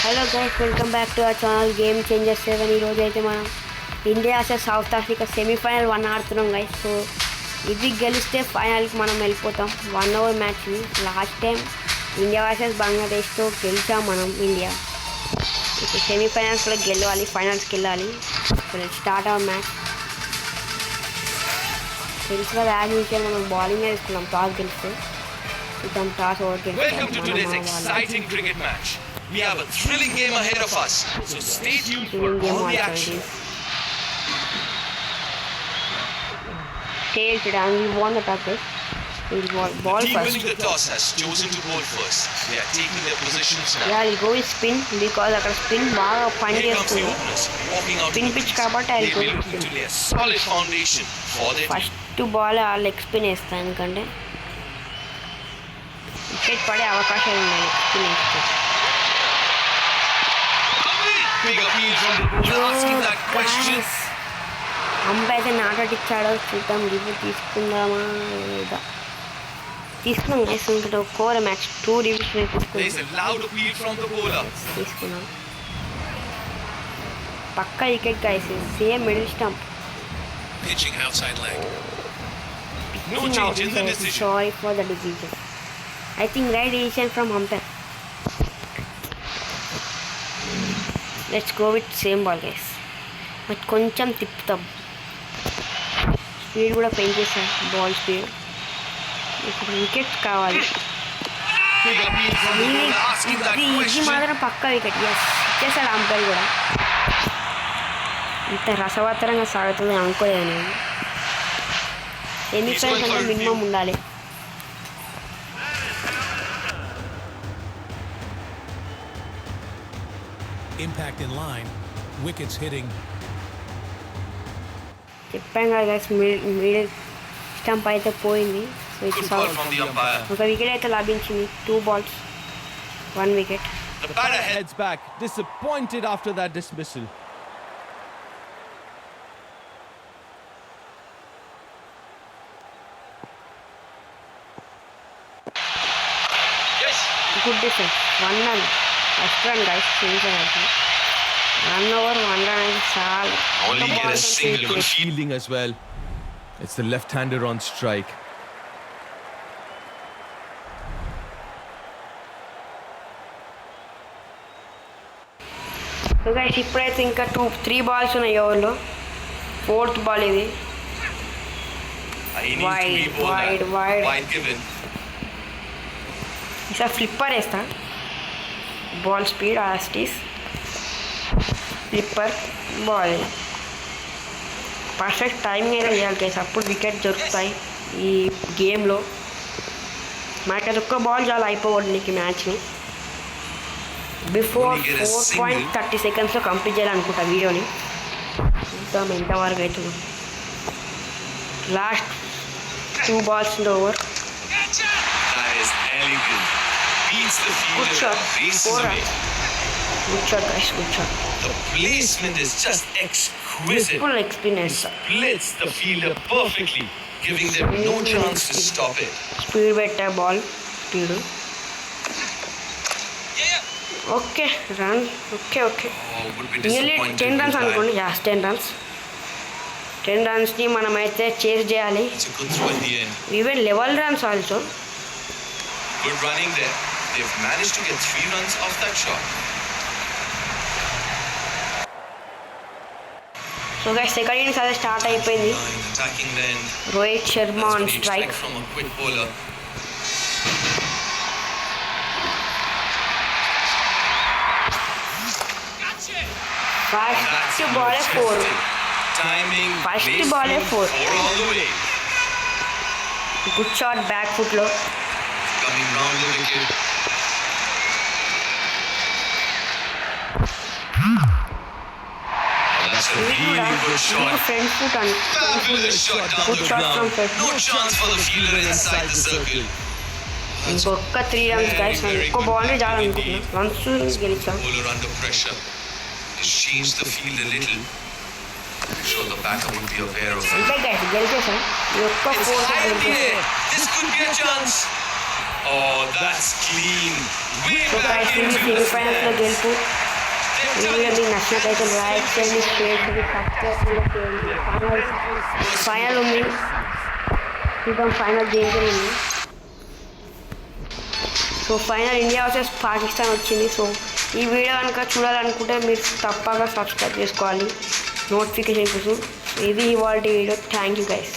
Hello guys, welcome back to our channel game changer 7. ఈరోజు అయితే మనం India versus South Africa semifinal 1 ఆడుతున్నాం guys. So ఇది గెలిస్తే ఫైనల్కి మనం వెళ్ళిపోతాం. 1 over match. Last time India versus బంగ్లాదేశ్తో గెలిచాం మనం ఇండియా. ఇప్పుడు సెమీఫైనల్స్లో గెలవాలి, ఫైనల్స్కి వెళ్ళాలి. Start our match. తెలుసు కదా, యాజ్ యూజువల్ మనం బౌలింగ్ వేసుకున్నాం టాస్ గెలిస్తే. చూద్దాం టాస్ ఓవర్ గెలిస్తే. We have a thrilling game ahead of us, so stay tuned for all the action. Tailed and we won the toss. We'll ball the team first. winning the toss has chosen to bowl first. They are taking their positions now. Yeah, I'll go with spin because అక్కడ spin బాగా పని Here comes the చేస్తుంది. openers, walking out Spin to the pitch crease. కాబట్టి I'll They go will with look spin. to lay a solid foundation for their team. First ball ఆ leg spin వేస్తాను, ఎందుకంటే wicket పడే అవకాశాలు ఉన్నాయి leg spin వేస్తే. Big appeal from the bowler asking that question. Umpire అయితే not ఇచ్చాడో చూద్దాం. రివ్యూ తీసుకుందామా లేదా? తీసుకున్నాం గైస్. ఇంకటి ఒక core match 2 reviews There is తీసుకున్నాం. a loud appeal from the bowler. తీసుకున్నాం పక్కా wicket guys. Same middle stump. Pitching outside leg. No change in the decision. Sorry for the decision. I think right decision from umpire. Let's go with same ball guys. But కొంచెం తిప్పుతాం. Speed కూడా పెంచేసాం, ball speed. ఇప్పుడు wicket కావాలి. Big appeal from the bowler asking that ఇది question. మాత్రం పక్కా wicket. Yes, ఇచ్చేసాడు umpire కూడా. ఇంత రసవత్తరంగా సాగుతుంది అనుకోలేదు నేను. సెమీఫైనల్స్ అంటే మినిమం ఉండాలి. Impact in line, wickets hitting. చెప్పాను కదా గైస్, మిడిల్ స్టంప్ అయితే పోయింది. So Good it's call out. from the umpire. ఒక వికెట్ అయితే లభించింది. 2 balls 1 wicket. The batter Heads back, disappointed after that dismissal. yes. Good defence. 1 run first run guys. చేయించాలి 1 over 1 run అయితే చాలు. Only get a single. Good Fielding as well. It's the left-hander on strike. So guys ఇప్పుడైతే ఇంకా 3 balls ఉన్నాయి ఓవర్లో. 4th ball ఇది. I need Wide, to re-bowl wide, that. wide. Wide given. ఈసారి flipper వేస్తా. Ball speed ఆస్టీస్ flipper ball. Perfect timing అయితే చేయాలి కేసు, అప్పుడు వికెట్ దొరుకుతాయి ఈ గేమ్లో. మనకైతే ఒక్క బాల్ చాలా అయిపోవడానికి మ్యాచ్ని. బిఫోర్ 4.30 secondsలో కంప్లీట్ చేయాలనుకుంటా వీడియోని. చూద్దాం ఎంతవరకు అవుతుందో. Last 2 balls in the over. That is elegant. Beats the Good fielder shot. and races 4 away. runs. Good shot guys, good shot. The placement is just exquisite. Full experience. Splits the fielder perfectly, giving them no chance to stop it. Speed పెట్టే ball speed. Okay run. Okay okay Oh, would be nearly disappointed 10 runs with అనుకోండి. that. As 10 runs. 10 runsని మనమైతే chase చేయాలి. It's a good throw in the end. Even 11 runs also. Good running there. They've managed to get 3 runs off that shot. So guys second innings అదే start అయిపోయింది. Line attacking the end. Rohit Sharma That's on what you strike. expect from a quick bowler. First ball 4. Timing. First placement, ball 4. 4 all the way. Good shot back ఫుట్లో. Coming round the wicket. Oh, that's a ఇది కూడా really good shot. Front foot అని. Fabulous shot down Good the shot from ground. first. No chance for the fielder inside the circle. ఇంకొక 3 runs guys. ఇంకో ball చాలనుకుంటున్నా. Runs గెలిచాం. Bowler under pressure. Just change the field a little. Sure, the batter would be aware of it. అంటే guys గెలిచేసాం. ఈ ఒక్క It's 4 high in the air. This could be a chance. Oh, that's clean. Way So back guys, guys ఇది సెమీఫైనల్స్లో గెలుపు. ఈ video మీకు నచ్చినట్లయితే like చేయండి, share చేయండి, సబ్స్క్రైబ్ చేయండి. ఫైనల్ ఉంది, చూద్దాం ఫైనల్ దేంట్లో ఉంది. So final India versus Pakistan వచ్చింది. సో ఈ వీడియో కనుక చూడాలనుకుంటే మీరు తప్పగా సబ్స్క్రైబ్ చేసుకోవాలి నోటిఫికేషన్ కోసం. ఇది ఇవాళ వీడియో. Thank you guys.